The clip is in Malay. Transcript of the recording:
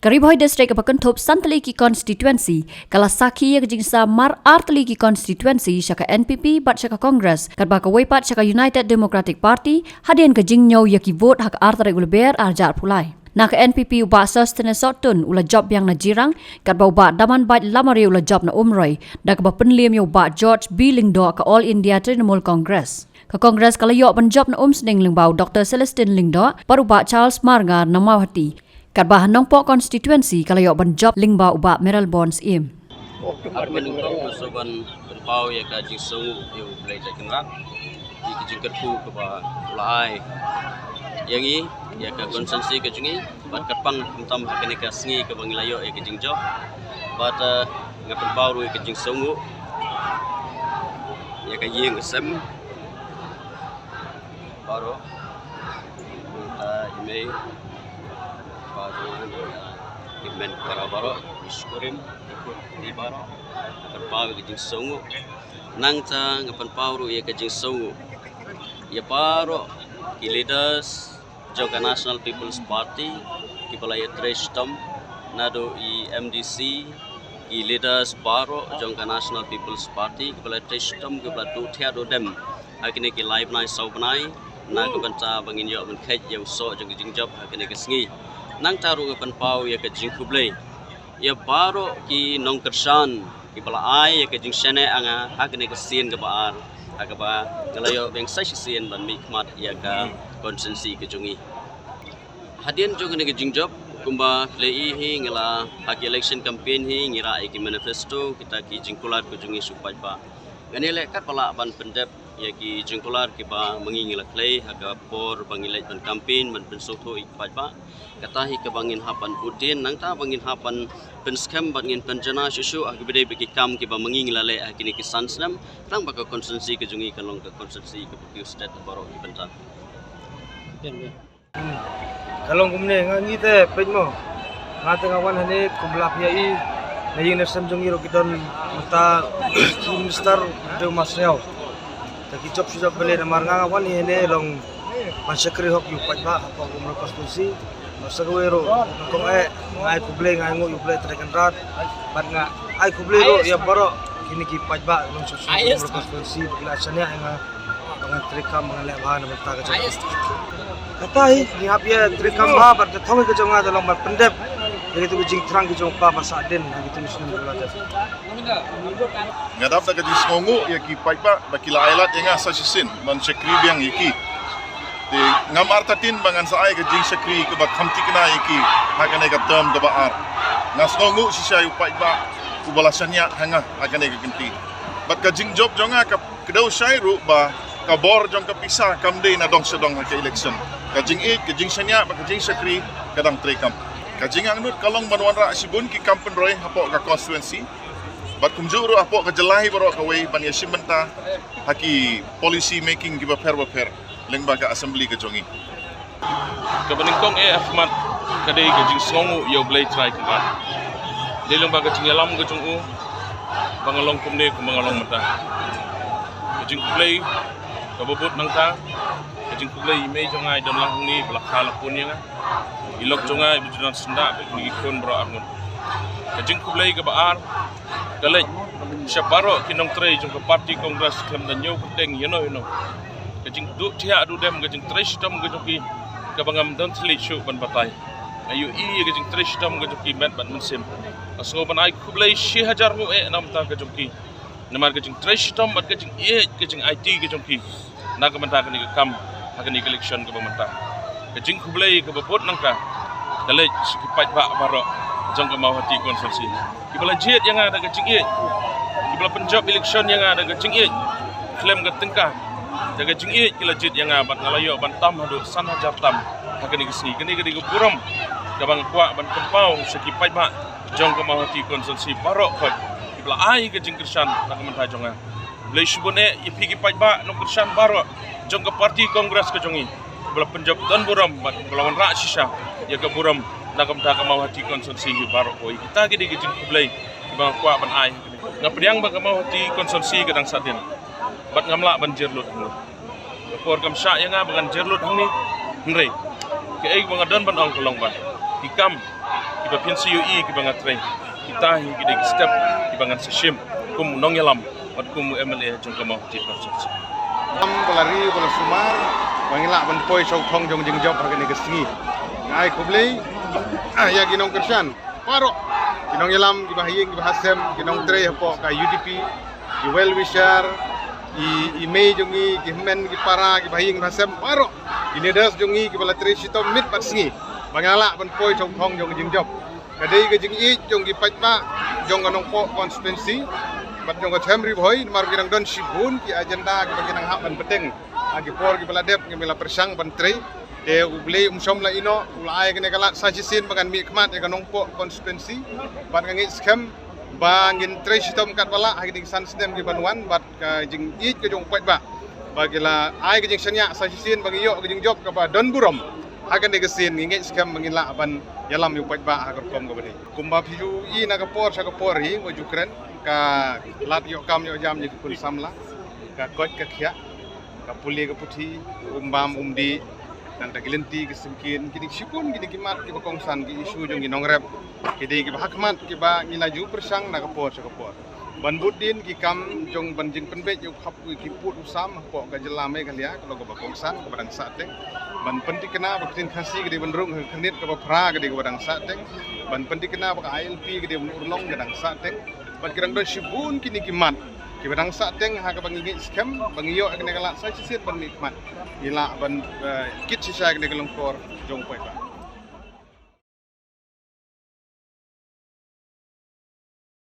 Karibhoy district Pakanthop Santaliki constituency, Kalasaki Yajingsa Mar Artaliki constituency, Shaka NPP, but Shaka Congress, Karbaka Waypat Shaka United Democratic Party, Hadian Kajingnyo Yaki vote Hak Artare Ulber Arjar Pulai. Nak NPP uba sostene sotun ula job yang na jirang, karba uba daman bait lamari ula job na umroy, dakba penliam yo uba George B. Lingdo ka All India Trinamool Congress. Ka Congress kalayok penjob na umsning lingbau Dr. Celestine Lingdo, paruba Charles Margar na mawati. Karba hanong po constituency kalayok penjob lingbau uba Meryl Bonds im. Aku menunggu soban berpau ya kajing sungu yang belajar kenal di kajing kerpu kepa ulai yang ini ya ke konsensi kajingi bat kapang entam hakene kasngi ke bangilayo ya kajing job bat ngapen pau ru kajing sungu ya kajing sem baru email baru email baru iskurim ikut di baru terpau kajing sungu nang ta ngapen pau ru ya kajing sungu ya baru ki leaders Joka National People's Party kipalaya Treshtam nado i MDC i leaders baro Joka National People's Party kipalaya Treshtam kipala tu thiado dem hakine ki live nai saubanai na kabanta bangin yo men khet yo so jong jingjop hakine ki sngi nang taru kapan pau ya ka jingkublei ya baro ki nong kersan kipala ai ya ka jingsene anga hakine ki sin ka baar akaba ngalayo beng session ban mikmat ya ka konsensi kejungi hadian juga nege jingjob kumba play hi ngala hak election campaign hi ngira iki manifesto kita ki jingkular kejungi supai ba ganele kat pala ban pendep ya ki jingkular ki ba mengingila play haga por bangilai ban campaign ban pensoto ik pai ba kata hi ke bangin hapan udin nang ta bangin hapan penskam bangin penjana susu ag bede beki kam ki ba mengingila le akini ki sansnam tang baka konsensi kejungi kalong ke konsensi ke Putih State baro ki benta Kalong kumne ngangi te pejmo ngate ngawan hane kumlap yai na ying nasam jongi ro kidon mata minister de masneo ta ki chop suja bele na mar ngawan hene long mansakri hok yu pajba apa kumro konstitusi masagwe ro kong ngai kuble ngai ngo yu ble trekan rat bat nga ai kuble ro ya baro kini ki pajba long susu kumro konstitusi bila sanya nga dengan trikam mengalek bahan mentah ke katai ni habia trikam ba bar thong ke jonga dalam bar pendep jadi tu jing trang ke jong pa masa den gitu mission belajar ngadap da ke songu ya ki paipa bakila ailat enga sasin man sekri biang iki de ngamar tatin bangan saai ke jing sekri ke bak khamti kena iki hakane ka term ke baar ngasongu sisa yu paipa ubalasannya hanga hakane ke genti bat ka jing job jonga ka kedau syairu ba kabor jong kapisa kamde na dong sedong ke election kajing kajing sanya kajing sekri kadang trekam kajing angnut kalong banwan ra sibun ki kampen roy hapo ka constituency bat kumjuru hapo ka jelahi baro ka wei ban yasimenta haki policy making giba per lengba ka assembly ka jongi ka baningkong ahmad kadai kajing songu yo blai try ka de lengba ka cingalam ka jongu bangalong kumne ku bangalong mata kajing blai kabubut nang ta kajing kuglay may jongai don lang ni balakhala pun yang ilok jongai bujunan senda bagi kon bro angun kajing kuglay ka baar galej syabaro kinong tre jong ka party congress klem dan yo penting you know kajing du tia du dem kajing tre system kajing ki ka bangam don tli shu ban batai ayu i kajing tre system kajing ki met ban mensim aso ban ai kuglay 6000 mu nam ta kajing ki namar kajing tre system bat kajing kajing IT kajing ki nak mentah kini kam hakani election ke pemerintah kejing kublai ke bepot nangka kalej sikipat bak barok jong ke mau hati konsensi kibala jet yang ada kejing kibala penjob election yang ada kejing klaim ke tengkah jaga kejing kila jet yang abat ngalayo bantam hadu san hajar tam hakani kesni kini ke buram kabang kuak ban kempau sikipat bak jong ke mau hati konsensi barok kot kibala ai kejing kersan nak mentah jonga Blai shubone ipigi pajba no kersan baro jong ke parti kongres ke jongi bela penjob dan buram belawan rak sisa ya ke buram nakam ta mau hati konsensi baro oi kita gede gejing blai bang kwa ban ai ngapdiang bang mau hati konsensi kadang sadin bat ngamla ban jerlut por kam sya yang bangan jerlut hang ni nrei ke bang adon ban ong kolong ban ikam Kiba pian CUE kiba ngatrai. Kita higi step kiba ngan seshim kum nong yalam mat kum MLA jong kamau ti proses. Pelari bola sumar wangila ban poi chau thong jong jing job hagane ke singi ai kublei ya ginong kersan paro ginong yalam gi bahiyeng gi bahasem ginong tre hapo ka UDP gi well wisher i mei jongi gi men gi para gi bahiyeng bahasem paro gi leaders jongi gi bala tre sitom mit bat singi bangala ban poi chau thong jong jing job kadai ge jing i jong gi pajma jong anong po constituency bat jong ka chamri boy mar ginang don sibun ki agenda ki baginang hak ban peteng agi por ki baladep ki mila persang ban tre de ublei umsom la ino ulai kene kalat sajisin bagan mi khmat ya kanong po constituency bat ngi scam bangin tre sitom kat bala agi ding san stem ki banwan bat ka jing i ke jong pet ba bagila ai ke jing sanya sajisin bagi yo ke jing job ka ba don burom akan degesin ngi scam bangila ban yalam yu pet ba agar kom ka bani kumba phiu i na ka por sa ka por hi wo jukren ka lat yo kam yo jam ni kun samla ka koj ka khia ka puli ka puthi umbam umdi dan tagilenti ki simkin kini sipun kini kimat ki bakongsan ki isu jong ginong rep kidi ki hakmat ki ba ngilaju persang na ka por sa ka por ban budin ki kam jong ban jing penbe yo khap ki put usam po ka jelame ka lia kalau ka bakongsan ka badang sateng ban pentik kena baktin khasi ki ban rung khnit ka ba phra ka di badang sateng ban pentik kena ba ILP ki di urlong ka dang sateng bat kirang don sibun kini kimat ki badang sateng ha ka bangi scam bangi yo kene kala sa sisir ban nikmat ila ban kit sisa kene kalongkor jong poi ba